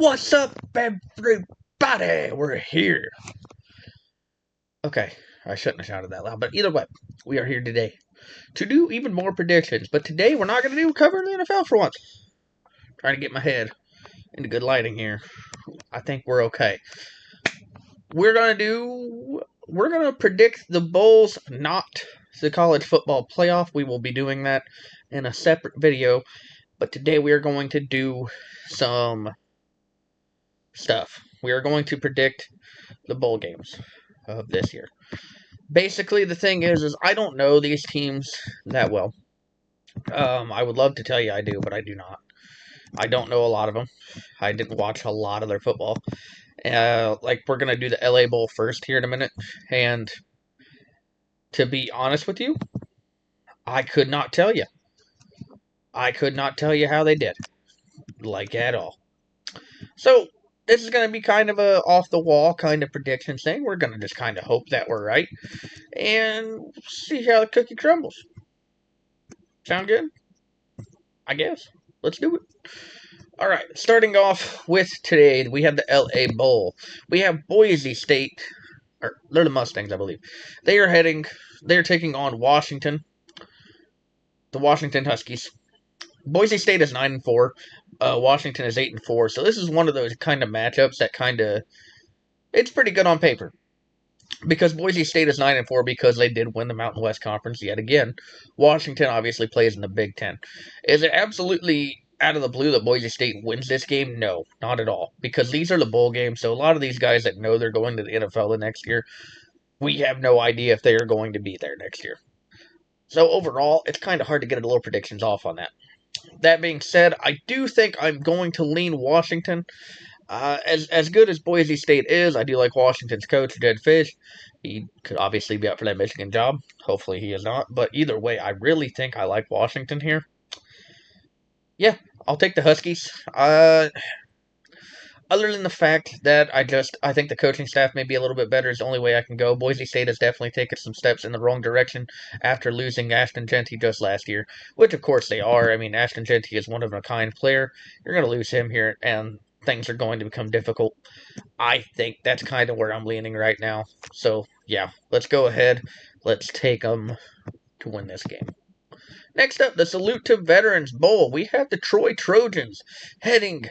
What's up, everybody? We're here. Okay, I shouldn't have shouted that loud, but either way, we are here today to do even more predictions. But today, we're not going to do covering the NFL for once. Trying to get my head into good lighting here. I think we're okay. We're going to predict the bowls, not the college football playoff. We will be doing that in a separate video. But today, we are going to do some stuff. We are going to predict the bowl games of this year. Basically, the thing is I don't know these teams that well. I would love to tell you I do, but I do not. I don't know a lot of them. I didn't watch a lot of their football. We're gonna do the LA Bowl first here in a minute, and to be honest with you, I could not tell you. I could not tell you how they did, like at all. So this is gonna be kind of a off the wall kind of prediction thing. We're gonna just kind of hope that we're right, and see how the cookie crumbles. Sound good? I guess. Let's do it. All right, starting off with today, we have the LA Bowl. We have Boise State, or they're the Mustangs, I believe. They're taking on Washington, the Washington Huskies. Boise State is 9-4. Washington is 8-4. So this is one of those kind of matchups that it's pretty good on paper. Because Boise State is 9-4 because they did win the Mountain West Conference yet again. Washington obviously plays in the Big Ten. Is it absolutely out of the blue that Boise State wins this game? No, not at all. Because these are the bowl games, so a lot of these guys that know they're going to the NFL the next year, we have no idea if they are going to be there next year. So overall, it's kind of hard to get a little predictions off on that. That being said, I do think I'm going to lean Washington. As good as Boise State is, I do like Washington's coach, Jedd Fisch. He could obviously be up for that Michigan job. Hopefully he is not. But either way, I really think I like Washington here. Yeah, I'll take the Huskies. Other than the fact that I think the coaching staff may be a little bit better is the only way I can go. Boise State has definitely taken some steps in the wrong direction after losing Ashton Jeanty just last year, which of course they are. I mean, Ashton Jeanty is one of a kind player. You're going to lose him here, and things are going to become difficult. I think that's kind of where I'm leaning right now. So, yeah, let's go ahead. Let's take them to win this game. Next up, the Salute to Veterans Bowl. We have the Troy Trojans heading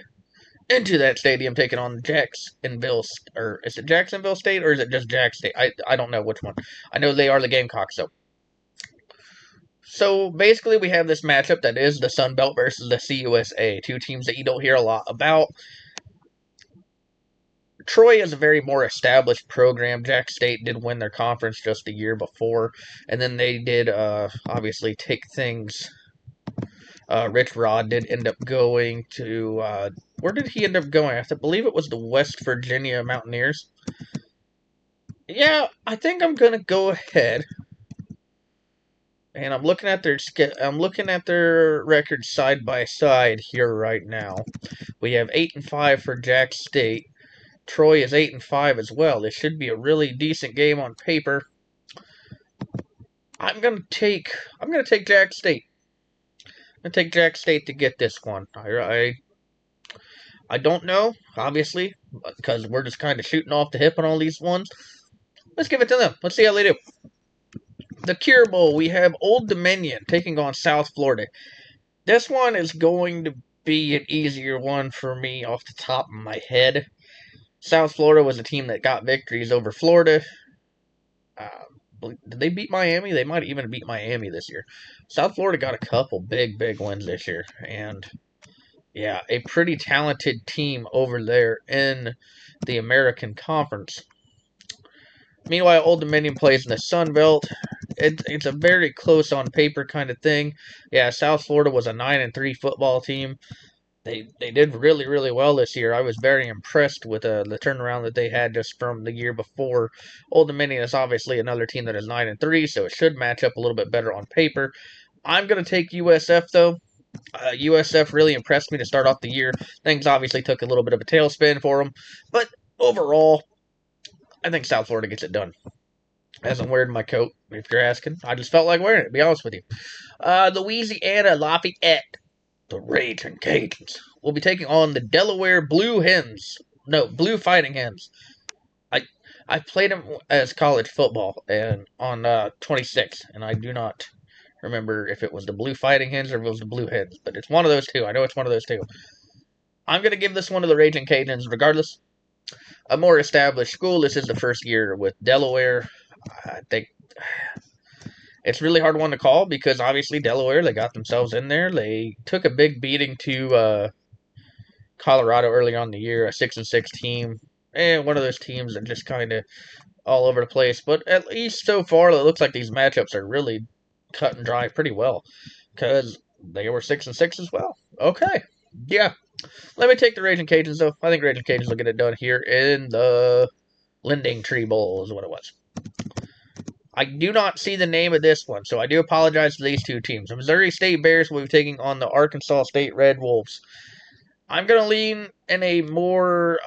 into that stadium, taking on Jacksonville, or is it Jacksonville State, or is it just Jack State? I don't know which one. I know they are the Gamecocks, though. So basically, we have this matchup that is the Sun Belt versus the CUSA, two teams that you don't hear a lot about. Troy is a very more established program. Jack State did win their conference just a year before, and then they did obviously take things. Rich Rod did end up going to where did he end up going? I believe it was the West Virginia Mountaineers. Yeah, I think I'm gonna go ahead. And I'm looking at their records side by side here right now. We have 8-5 for Jack State. Troy is 8-5 as well. This should be a really decent game on paper. I'm gonna take Jack State. I'm gonna take Jack State to get this one. I don't know, obviously, because we're just kind of shooting off the hip on all these ones. Let's give it to them. Let's see how they do. The Cure Bowl, we have Old Dominion taking on South Florida. This one is going to be an easier one for me off the top of my head. South Florida was a team that got victories over Florida. Did they beat Miami? They might even beat Miami this year. South Florida got a couple big wins this year. And, yeah, a pretty talented team over there in the American Conference. Meanwhile, Old Dominion plays in the Sun Belt. It's a very close on paper kind of thing. Yeah, South Florida was a 9-3 football team. They did really well this year. I was very impressed with the turnaround that they had just from the year before. Old Dominion is obviously another team that is 9-3, so it should match up a little bit better on paper. I'm going to take USF, though. USF really impressed me to start off the year. Things obviously took a little bit of a tailspin for them, but overall, I think South Florida gets it done. As I'm wearing my coat, if you're asking. I just felt like wearing it, to be honest with you. Louisiana Lafayette The Raging Cajuns will be taking on the Delaware Blue Hens. No, Blue Fighting Hens. I I played them as college football and on 26, and I do not remember if it was the Blue Fighting Hens or if it was the Blue Hens, but it's one of those two. I know it's one of those two. I'm gonna give this one to the Raging Cajuns, regardless. A more established school. This is the first year with Delaware. I think it's really hard one to call because obviously Delaware, they got themselves in there. They took a big beating to Colorado early on in the year, a 6-6 team, and one of those teams that just kind of all over the place. But at least so far, it looks like these matchups are really cut and dry pretty well because they were 6-6 as well. Okay, yeah. Let me take the Raging Cajuns though. I think Raging Cajuns will get it done here in the Lending Tree Bowl is what it was. I do not see the name of this one, so I do apologize to these two teams. The Missouri State Bears will be taking on the Arkansas State Red Wolves. I'm going to lean in a more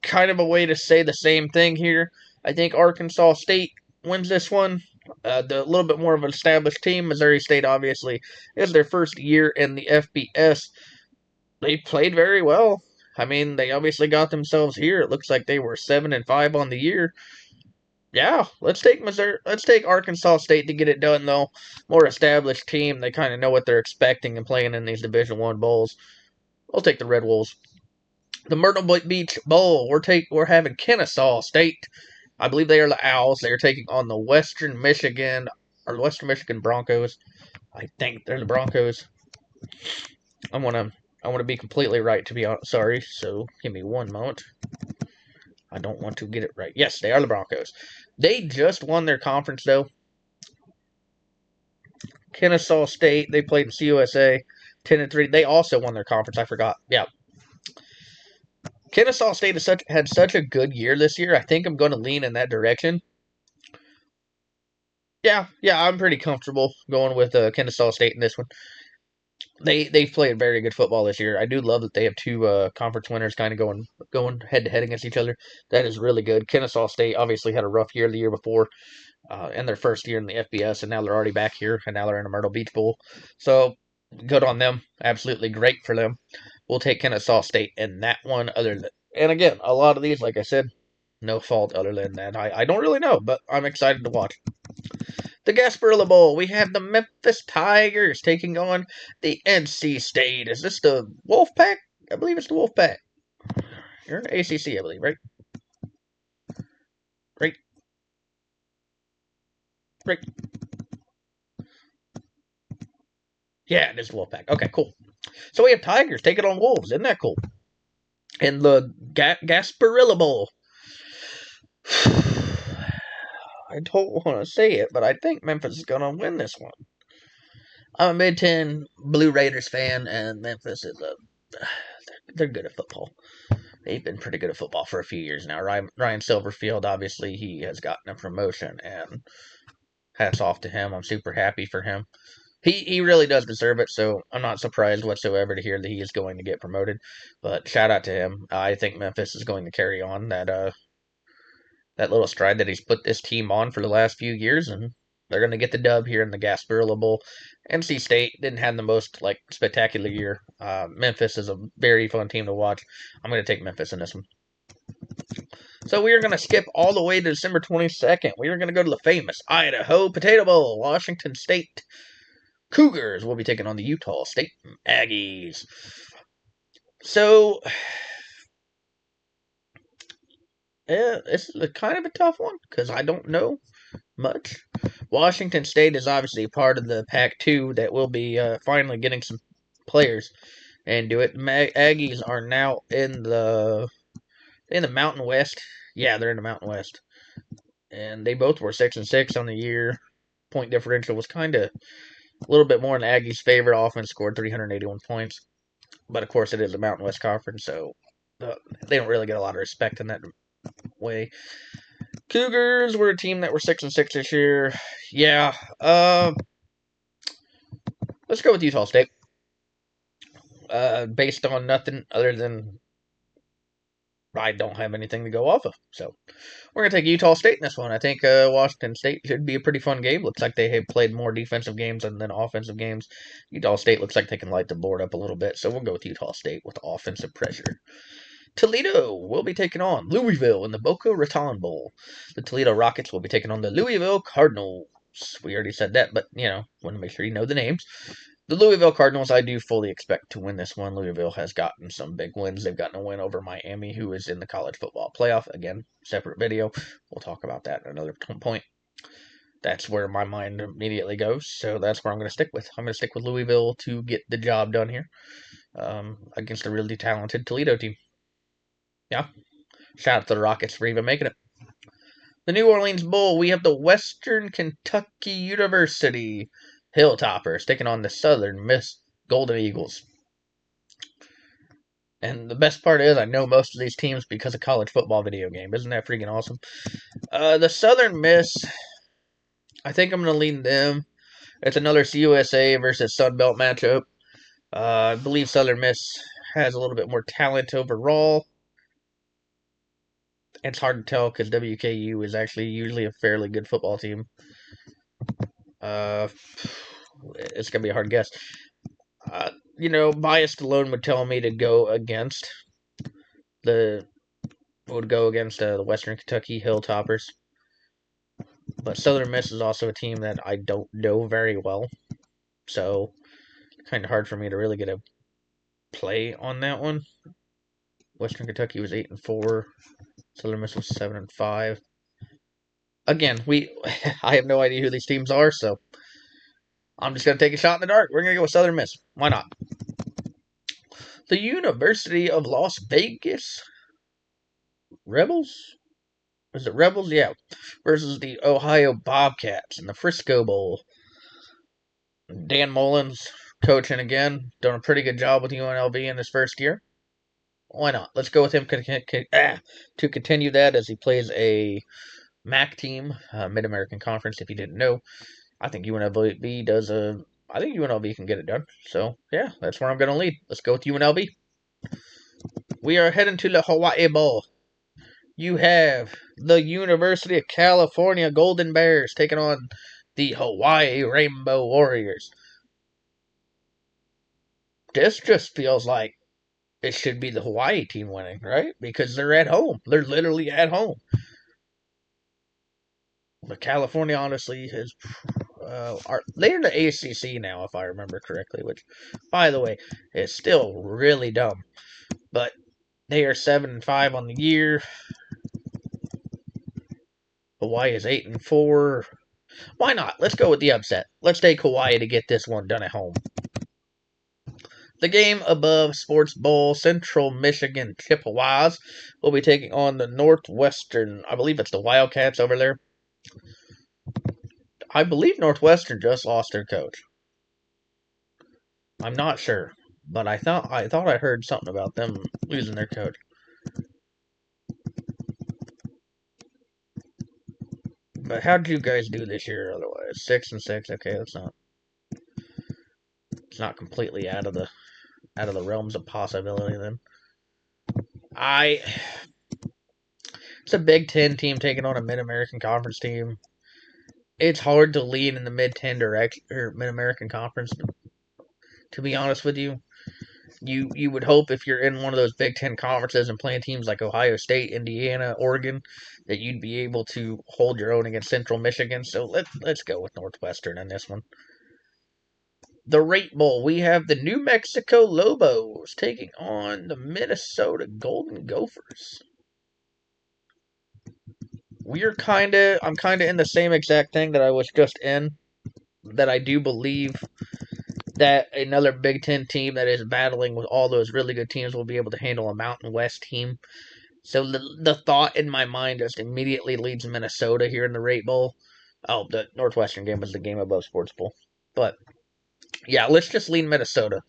kind of a way to say the same thing here. I think Arkansas State wins this one. The little bit more of an established team. Missouri State, obviously, is their first year in the FBS. They played very well. I mean, they obviously got themselves here. It looks like they were 7-5 on the year. Yeah, let's take Missouri. Let's take Arkansas State to get it done, though. More established team. They kind of know what they're expecting and playing in these Division I bowls. We'll take the Red Wolves. The Myrtle Beach Bowl. We're having Kennesaw State. I believe they are the Owls. They are taking on the Western Michigan Broncos. I think they're the Broncos. I want to be completely right, to be honest. Sorry, so give me one moment. I don't want to get it right. Yes, they are the Broncos. They just won their conference, though. Kennesaw State, they played in CUSA, 10-3. They also won their conference. I forgot. Yeah. Kennesaw State had such a good year this year. I think I'm going to lean in that direction. Yeah, I'm pretty comfortable going with Kennesaw State in this one. They've played very good football this year. I do love that they have two conference winners kind of going head to head against each other. That is really good. Kennesaw State obviously had a rough year the year before, in their first year in the FBS, and now they're already back here, and now they're in a Myrtle Beach Bowl. So good on them. Absolutely great for them. We'll take Kennesaw State in that one. And again, a lot of these, like I said, no fault other than that. I don't really know, but I'm excited to watch. The Gasparilla Bowl, we have the Memphis Tigers taking on the NC State. Is this the Wolfpack? I believe it's the Wolfpack. You're in the ACC, I believe, right? Right. Yeah, it is the Wolfpack. Okay, cool. So we have Tigers taking on Wolves. Isn't that cool? And the Gasparilla Bowl. I don't want to say it, but I think Memphis is going to win this one. I'm a mid-10 Blue Raiders fan, and Memphis is they're good at football. They've been pretty good at football for a few years now. Ryan Silverfield, obviously, he has gotten a promotion, and hats off to him. I'm super happy for him. He really does deserve it, so I'm not surprised whatsoever to hear that he is going to get promoted. But shout out to him. I think Memphis is going to carry on that little stride that he's put this team on for the last few years, and they're going to get the dub here in the Gasparilla Bowl. NC State didn't have the most spectacular year. Memphis is a very fun team to watch. I'm going to take Memphis in this one. So we are going to skip all the way to December 22nd. We are going to go to the famous Idaho Potato Bowl. Washington State Cougars will be taking on the Utah State Aggies. So, yeah, it's kind of a tough one because I don't know much. Washington State is obviously part of the Pac-2 that will be finally getting some players into it. Aggies are now in the Mountain West. Yeah, they're in the Mountain West, and they both were 6-6 on the year. Point differential was kind of a little bit more in the Aggies' favor. Offense scored 381 points, but of course it is the Mountain West Conference, so they don't really get a lot of respect in that way. Cougars were a team that were 6-6 this year. Yeah. Let's go with Utah State. Based on nothing other than I don't have anything to go off of. So we're going to take Utah State in this one. I think Washington State should be a pretty fun game. Looks like they have played more defensive games than offensive games. Utah State looks like they can light the board up a little bit. So we'll go with Utah State with offensive pressure. Toledo will be taking on Louisville in the Boca Raton Bowl. The Toledo Rockets will be taking on the Louisville Cardinals. We already said that, but, want to make sure you know the names. The Louisville Cardinals, I do fully expect to win this one. Louisville has gotten some big wins. They've gotten a win over Miami, who is in the college football playoff. Again, separate video. We'll talk about that at another point. That's where my mind immediately goes, so that's where I'm going to stick with. I'm going to stick with Louisville to get the job done here against a really talented Toledo team. Yeah. Shout out to the Rockets for even making it. The New Orleans Bowl, we have the Western Kentucky University Hilltoppers taking on the Southern Miss Golden Eagles. And the best part is I know most of these teams because of college football video game. Isn't that freaking awesome? The Southern Miss, I think I'm going to lean them. It's another CUSA versus Sun Belt matchup. I believe Southern Miss has a little bit more talent overall. It's hard to tell because WKU is actually usually a fairly good football team. It's going to be a hard guess. Bias alone would tell me to go against the Western Kentucky Hilltoppers. But Southern Miss is also a team that I don't know very well. So, kind of hard for me to really get a play on that one. Western Kentucky was 8-4. Southern Miss was 7-5. Again, I have no idea who these teams are, so I'm just going to take a shot in the dark. We're going to go with Southern Miss. Why not? The University of Las Vegas Rebels? Is it Rebels? Yeah. Versus the Ohio Bobcats in the Frisco Bowl. Dan Mullins coaching again. Doing a pretty good job with UNLV in his first year. Why not? Let's go with him to continue that as he plays a MAC team, Mid-American Conference, if you didn't know. I think UNLV can get it done. So, yeah, that's where I'm going to lead. Let's go with UNLV. We are heading to the Hawaii Bowl. You have the University of California Golden Bears taking on the Hawaii Rainbow Warriors. This just feels like it should be the Hawaii team winning, right? Because they're at home. They're literally at home. But California, honestly, they're in the ACC now, if I remember correctly, which, by the way, is still really dumb. But they are 7-5 on the year. Hawaii is 8-4. Why not? Let's go with the upset. Let's take Hawaii to get this one done at home. The game above Sports Bowl, Central Michigan Chippewas will be taking on the Northwestern. I believe it's the Wildcats over there. I believe Northwestern just lost their coach. I'm not sure, but I thought I heard something about them losing their coach. But how did you guys do this year otherwise? 6-6. Okay, it's not completely out of the realms of possibility then. It's a Big Ten team taking on a Mid-American Conference team. It's hard to lead in the Mid-10 or Mid-American Conference. To be honest with you, you would hope if you're in one of those Big Ten conferences and playing teams like Ohio State, Indiana, Oregon, that you'd be able to hold your own against Central Michigan. So let's go with Northwestern in this one. The Rate Bowl, we have the New Mexico Lobos taking on the Minnesota Golden Gophers. I'm kind of in the same exact thing that I was just in, that I do believe that another Big Ten team that is battling with all those really good teams will be able to handle a Mountain West team. So the thought in my mind just immediately leads Minnesota here in the Rate Bowl. Oh, the Northwestern game was the game above Sports Bowl. But, yeah, let's just lean Minnesota.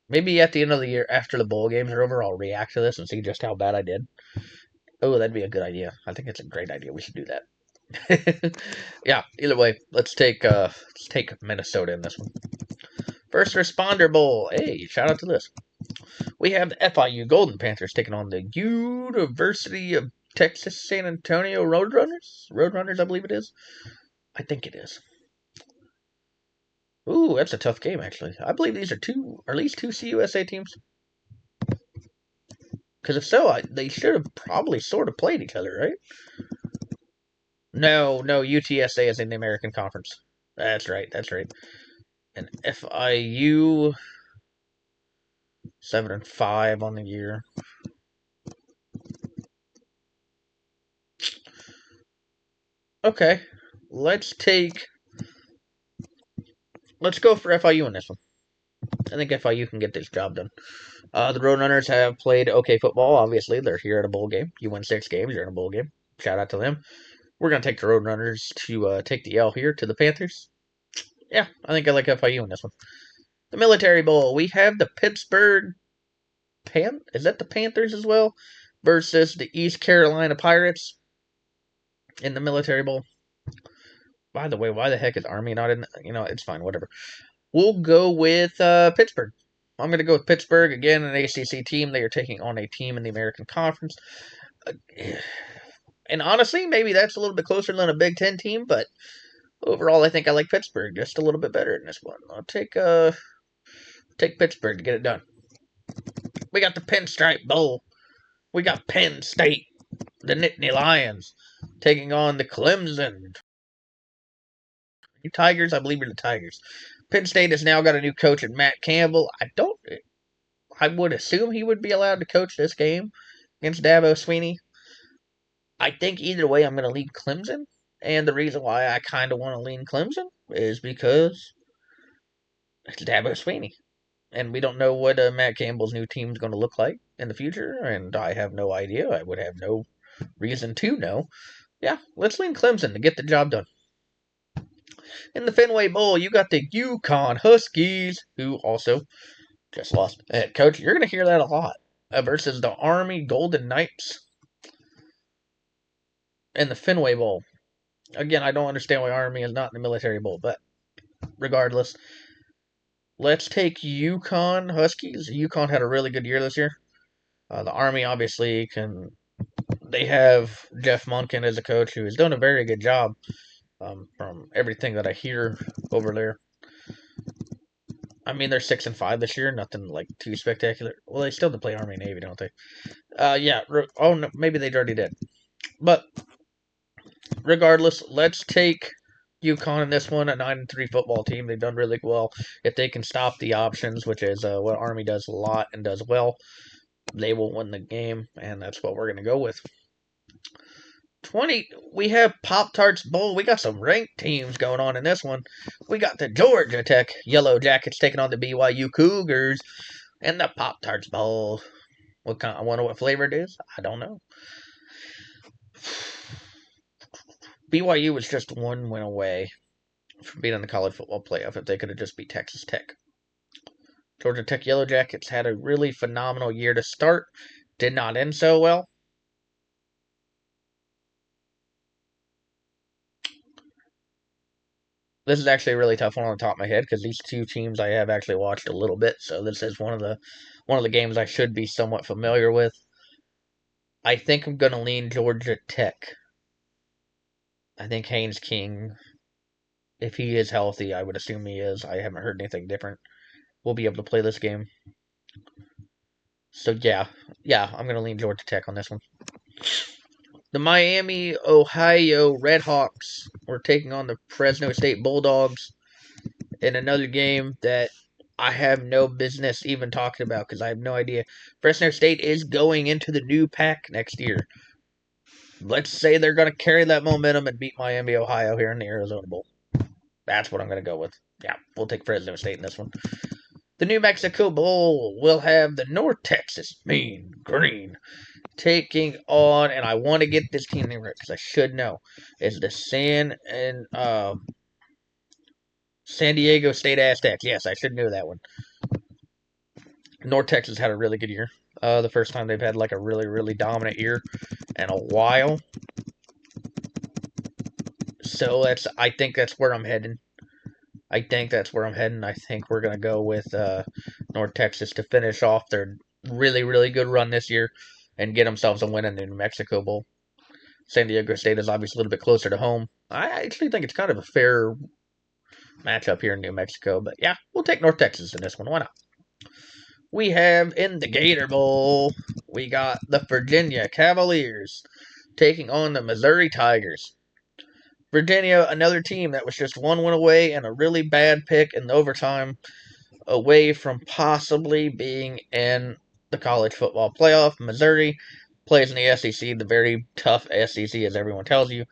Maybe at the end of the year, after the bowl games are over, I'll react to this and see just how bad I did. Oh, that'd be a good idea. I think it's a great idea. We should do that. Yeah, either way, let's take Minnesota in this one. First Responder Bowl. Hey, shout out to this. We have the FIU Golden Panthers taking on the University of Texas San Antonio Roadrunners. Roadrunners, I believe it is. I think it is. Ooh, that's a tough game, actually. I believe these are at least two CUSA teams. Because if so, they should have probably sort of played each other, right? No, UTSA is in the American Conference. That's right. And FIU 7-5 on the year. Okay, let's go for FIU in this one. I think FIU can get this job done. The Roadrunners have played okay football. Obviously, they're here at a bowl game. You win 6 games, you're in a bowl game. Shout out to them. We're going to take the Roadrunners to take the L here to the Panthers. Yeah, I think I like FIU in this one. The Military Bowl. We have the Pittsburgh Is that the Panthers as well? Versus the East Carolina Pirates in the Military Bowl. By the way, why the heck is Army not in? It's fine, whatever. We'll go with Pittsburgh. I'm going to go with Pittsburgh. Again, an ACC team. They are taking on a team in the American Conference. And honestly, maybe that's a little bit closer than a Big Ten team, but overall, I think I like Pittsburgh just a little bit better in this one. I'll take Pittsburgh to get it done. We got the Pinstripe Bowl. We got Penn State, the Nittany Lions, taking on the Clemson. You Tigers? I believe you're the Tigers. Penn State has now got a new coach in Matt Campbell. I would assume he would be allowed to coach this game against Dabo Swinney. I think either way, I'm going to lean Clemson. And the reason why I kind of want to lean Clemson is because it's Dabo Swinney. And we don't know what Matt Campbell's new team is going to look like in the future. And I have no idea. I would have no reason to know. Yeah, let's lean Clemson to get the job done. In the Fenway Bowl, you got the UConn Huskies, who also just lost head coach. You're going to hear that a lot. Versus the Army Golden Knights in the Fenway Bowl. Again, I don't understand why Army is not in the Military Bowl, but regardless, let's take UConn Huskies. UConn had a really good year this year. The Army obviously they have Jeff Monken as a coach who has done a very good job from everything that I hear over there. I mean, they're 6-5 this year. Nothing like too spectacular. Well, they still have to play Army and Navy, don't they? Yeah. Oh no, maybe they already did. But regardless, let's take UConn in this one. A 9-3 football team. They've done really well. If they can stop the options, which is what Army does a lot and does well, they will win the game, and that's what we're gonna go with. 20, we have Pop-Tarts Bowl. We got some ranked teams going on in this one. We got the Georgia Tech Yellow Jackets taking on the BYU Cougars and the Pop-Tarts Bowl. I wonder what flavor it is. I don't know. BYU was just one win away from being in the college football playoff if they could have just beat Texas Tech. Georgia Tech Yellow Jackets had a really phenomenal year to start. Did not end so well. This is actually a really tough one on the top of my head because these two teams I have actually watched a little bit, so this is one of the games I should be somewhat familiar with. I think I'm going to lean Georgia Tech. I think Haynes King, if he is healthy, I would assume he is. I haven't heard anything different. We'll be able to play this game. So yeah, I'm going to lean Georgia Tech on this one. The Miami, Ohio Redhawks were taking on the Fresno State Bulldogs in another game that I have no business even talking about because I have no idea. Fresno State is going into the new pack next year. Let's say they're going to carry that momentum and beat Miami, Ohio here in the Arizona Bowl. That's what I'm going to go with. Yeah, we'll take Fresno State in this one. The New Mexico Bowl will have the North Texas Mean Green taking on, and I want to get this team name right because I should know, is the San Diego State Aztecs. Yes, I should know that one. North Texas had a really good year. The first time they've had like a really, really dominant year in a while. So I think that's where I'm heading. I think that's where I'm heading. I think we're going to go with North Texas to finish off their really, really good run this year and get themselves a win in the New Mexico Bowl. San Diego State is obviously a little bit closer to home. I actually think it's kind of a fair matchup here in New Mexico, but yeah, we'll take North Texas in this one. Why not? We have in the Gator Bowl, we got the Virginia Cavaliers taking on the Missouri Tigers. Virginia, another team that was just one win away and a really bad pick in overtime, away from possibly being in the college football playoff. Missouri plays in the SEC, the very tough SEC, as everyone tells you.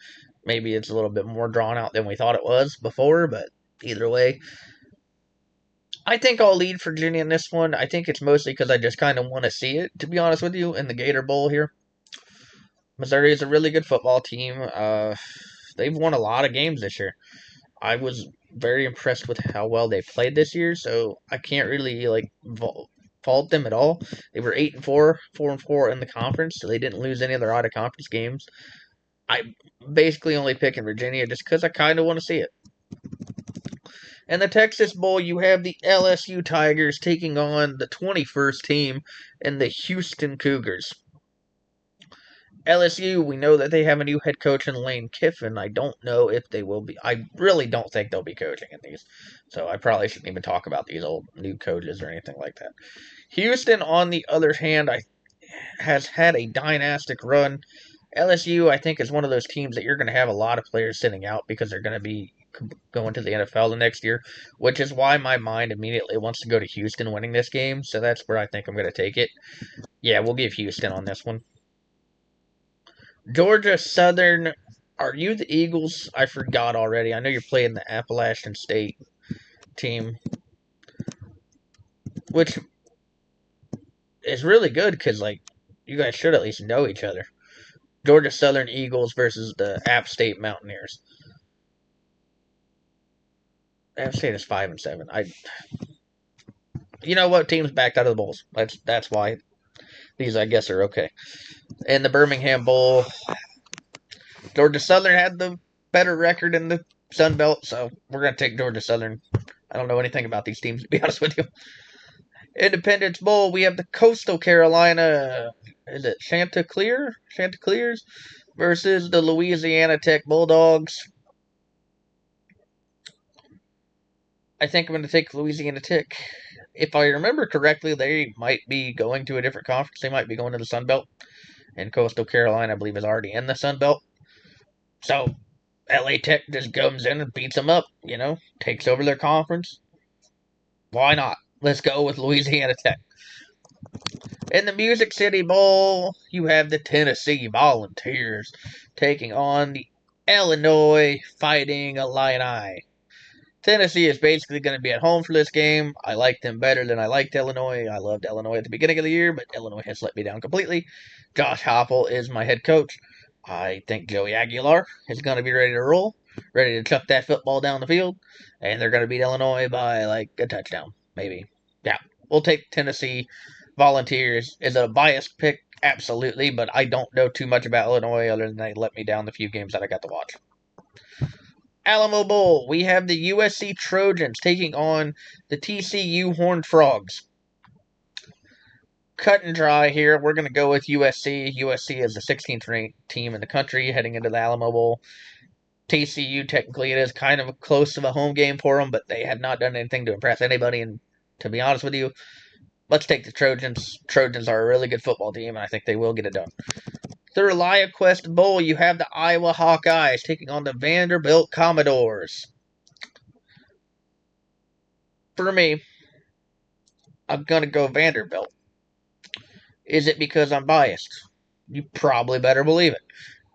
Maybe it's a little bit more drawn out than we thought it was before, but either way, I think I'll lead Virginia in this one. I think it's mostly because I just kind of want to see it, to be honest with you, in the Gator Bowl here. Missouri is a really good football team. They've won a lot of games this year. I was very impressed with how well they played this year, so I can't really fault them at all. They were 8-4, 4-4 in the conference, so they didn't lose any of their out of conference games. I'm basically only picking Virginia just because I kind of want to see it. In the Texas Bowl, you have the LSU Tigers taking on the 21st team in the Houston Cougars. LSU, we know that they have a new head coach in Lane Kiffin. I don't know if they will be. I really don't think they'll be coaching in these. So I probably shouldn't even talk about these old new coaches or anything like that. Houston, on the other hand, has had a dynastic run. LSU, I think, is one of those teams that you're going to have a lot of players sitting out because they're going to be going to the NFL the next year, which is why my mind immediately wants to go to Houston winning this game. So that's where I think I'm going to take it. Yeah, we'll give Houston on this one. Georgia Southern, are you the Eagles? I forgot already. I know you're playing the Appalachian State team, which is really good because, you guys should at least know each other. Georgia Southern Eagles versus the App State Mountaineers. App State is 5-7. You know what? Teams backed out of the bowls. That's why these, I guess, are okay. In the Birmingham Bowl, Georgia Southern had the better record in the Sun Belt, so we're going to take Georgia Southern. I don't know anything about these teams, to be honest with you. Independence Bowl, we have the Coastal Carolina, is it Chanticleers versus the Louisiana Tech Bulldogs. I think I'm going to take Louisiana Tech. If I remember correctly, they might be going to a different conference. They might be going to the Sun Belt. And Coastal Carolina, I believe, is already in the Sun Belt. So, LA Tech just comes in and beats them up, takes over their conference. Why not? Let's go with Louisiana Tech. In the Music City Bowl, you have the Tennessee Volunteers taking on the Illinois Fighting Illini. Tennessee is basically going to be at home for this game. I like them better than I liked Illinois. I loved Illinois at the beginning of the year, but Illinois has let me down completely. Josh Heupel is my head coach. I think Joey Aguilar is going to be ready to roll, ready to chuck that football down the field, and they're going to beat Illinois by a touchdown, maybe. Yeah, we'll take Tennessee Volunteers. Is it a biased pick? Absolutely, but I don't know too much about Illinois other than they let me down the few games that I got to watch. Alamo Bowl, we have the USC Trojans taking on the TCU Horned Frogs. Cut and dry here. We're going to go with USC. USC is the 16th ranked team in the country heading into the Alamo Bowl. TCU, technically, it is kind of close to a home game for them, but they have not done anything to impress anybody. And to be honest with you, let's take the Trojans. Trojans are a really good football team, and I think they will get it done. The ReliaQuest Bowl, you have the Iowa Hawkeyes taking on the Vanderbilt Commodores. For me, I'm going to go Vanderbilt. Is it because I'm biased? You probably better believe it.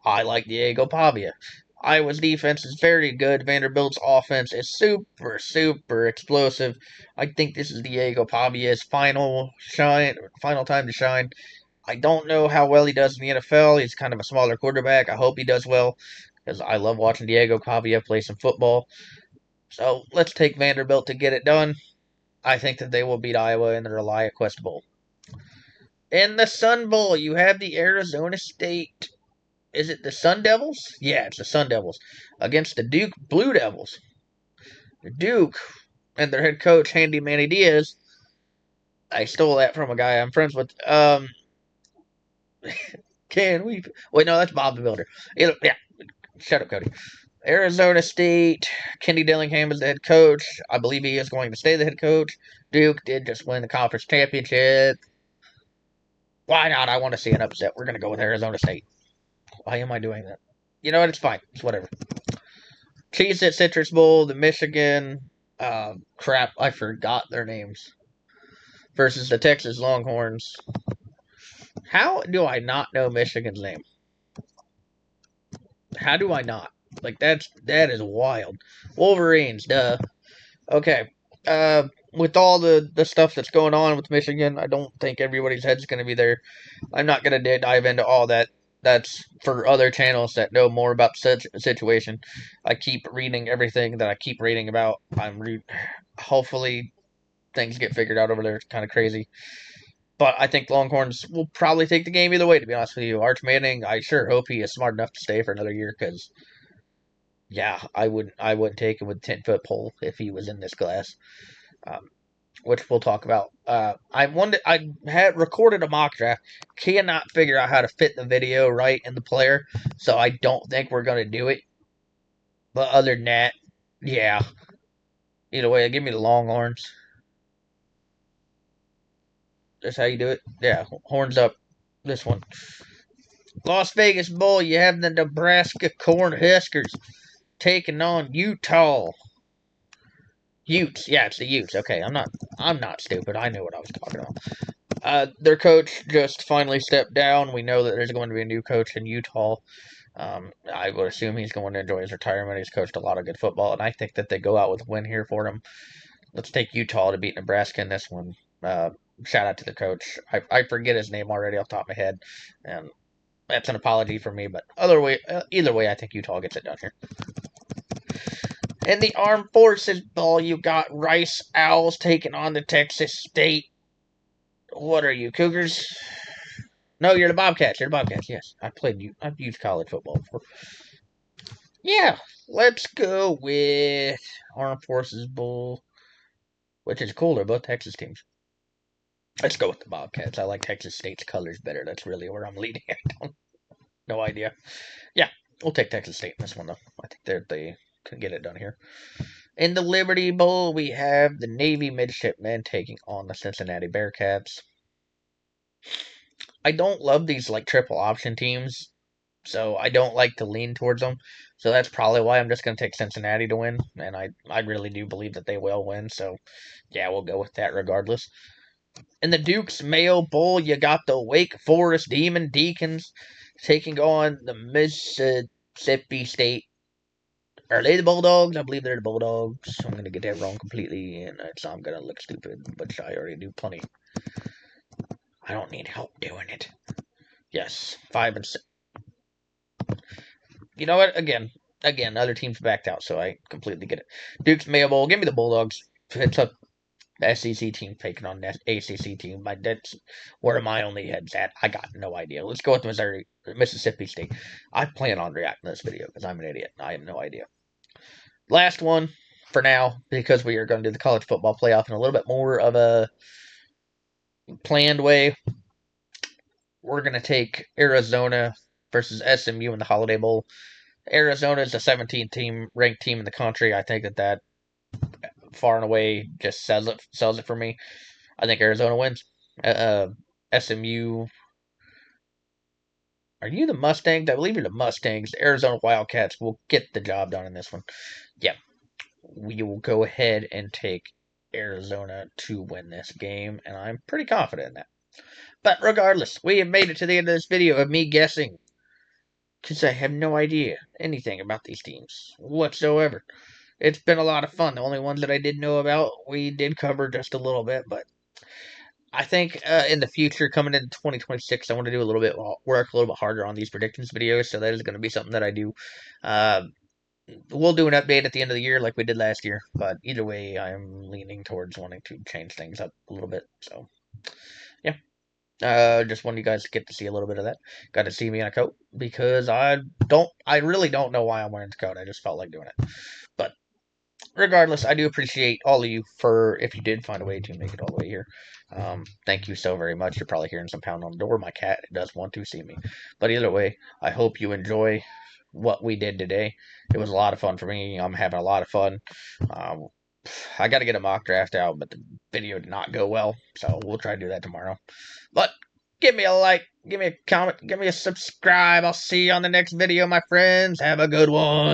I like Diego Pavia. Iowa's defense is very good. Vanderbilt's offense is super, super explosive. I think this is Diego Pavia's final time to shine. I don't know how well he does in the NFL. He's kind of a smaller quarterback. I hope he does well because I love watching Diego Pavia play some football. So let's take Vanderbilt to get it done. I think that they will beat Iowa in the ReliaQuest Bowl. In the Sun Bowl, you have the Arizona State. Is it the Sun Devils? Yeah, it's the Sun Devils against the Duke Blue Devils. Duke and their head coach, Handy Manny Diaz. I stole that from a guy I'm friends with. Can we? Wait, no, that's Bob the Builder. Yeah, shut up, Cody. Arizona State, Kenny Dillingham is the head coach. I believe he is going to stay the head coach. Duke did just win the conference championship. Why not? I want to see an upset. We're going to go with Arizona State. Why am I doing that? You know what? It's fine. It's whatever. Cheez-It Citrus Bowl, the Michigan. Crap, I forgot their names. Versus the Texas Longhorns. How do I not know Michigan's name? How do I not? Like that is wild. Wolverines, duh. Okay. With all the stuff that's going on with Michigan, I don't think everybody's head's going to be there. I'm not going to dive into all that. That's for other channels that know more about such a situation. I keep reading everything that I keep reading about. Hopefully things get figured out over there. It's kind of crazy. But I think Longhorns will probably take the game either way, to be honest with you. Arch Manning, I sure hope he is smart enough to stay for another year because, yeah, I wouldn't take him with 10-foot pole if he was in this class. Which we'll talk about. I had recorded a mock draft. Cannot figure out how to fit the video right in the player, so I don't think we're gonna do it. But other than that, yeah. Either way, give me the Longhorns. That's how you do it. Yeah, horns up. This one. Las Vegas Bowl. You have the Nebraska Cornhuskers taking on Utah. Utes. Yeah, it's the Utes. Okay, I'm not stupid. I knew what I was talking about. Their coach just finally stepped down. We know that there's going to be a new coach in Utah. I would assume he's going to enjoy his retirement. He's coached a lot of good football, and I think that they go out with a win here for him. Let's take Utah to beat Nebraska in this one. Shout out to the coach. I forget his name already off the top of my head, and that's an apology for me. But either way, I think Utah gets it done here. In the Armed Forces Bowl, you got Rice Owls taking on the Texas State. What are you, Cougars? No, you're the Bobcats. You're the Bobcats. Yes, I've used college football before. Yeah, let's go with Armed Forces Bowl, which is cool. They're both Texas teams. Let's go with the Bobcats. I like Texas State's colors better. That's really where I'm leading. I don't, no idea. Yeah, we'll take Texas State in this one though. I think they can get it done here. In the Liberty Bowl, we have the Navy Midshipmen taking on the Cincinnati Bearcats. I don't love these like triple option teams, so I don't like to lean towards them. So that's probably why I'm just going to take Cincinnati to win, and I really do believe that they will win. So yeah, we'll go with that regardless. In the Duke's Mayo Bowl, you got the Wake Forest Demon Deacons taking on the Mississippi State. Are they the Bulldogs? I believe they're the Bulldogs. I'm going to get that wrong completely, and I'm going to look stupid, but I already do plenty. I don't need help doing it. Yes, 5 and 6. You know what? Again, other teams backed out, so I completely get it. Duke's Mayo Bowl. Give me the Bulldogs. It's a SEC team taking on an ACC team. That's where my only head's at. I got no idea. Let's go with Mississippi State. I plan on reacting to this video because I'm an idiot. I have no idea. Last one for now, because we are going to do the college football playoff in a little bit more of a planned way. We're going to take Arizona versus SMU in the Holiday Bowl. Arizona is the 17th ranked team in the country. I think that far and away just sells it for me. I think Arizona wins. SMU. Are you the Mustangs? I believe you're the Mustangs. The Arizona Wildcats will get the job done in this one. Yep. We will go ahead and take Arizona to win this game, and I'm pretty confident in that. But regardless, we have made it to the end of this video of me guessing, because I have no idea anything about these teams whatsoever. It's been a lot of fun. The only ones that I did know about, we did cover just a little bit, but I think in the future, coming into 2026, I want to do work a little bit harder on these predictions videos, so that is going to be something that I do. We'll do an update at the end of the year like we did last year, but either way, I'm leaning towards wanting to change things up a little bit, so yeah. Just wanted you guys to get to see a little bit of that. Got to see me in a coat because I really don't know why I'm wearing the coat. I just felt like doing it. But regardless, I do appreciate all of you for if you did find a way to make it all the way here. Thank you so very much. You're probably hearing some pound on the door. My cat does want to see me. But either way, I hope you enjoy what we did today. It was a lot of fun for me. I'm having a lot of fun. Um, I got to get a mock draft out, but the video did not go well, so we'll try to do that tomorrow. But give me a like, give me a comment, give me a subscribe. I'll see you on the next video, my friends. Have a good one.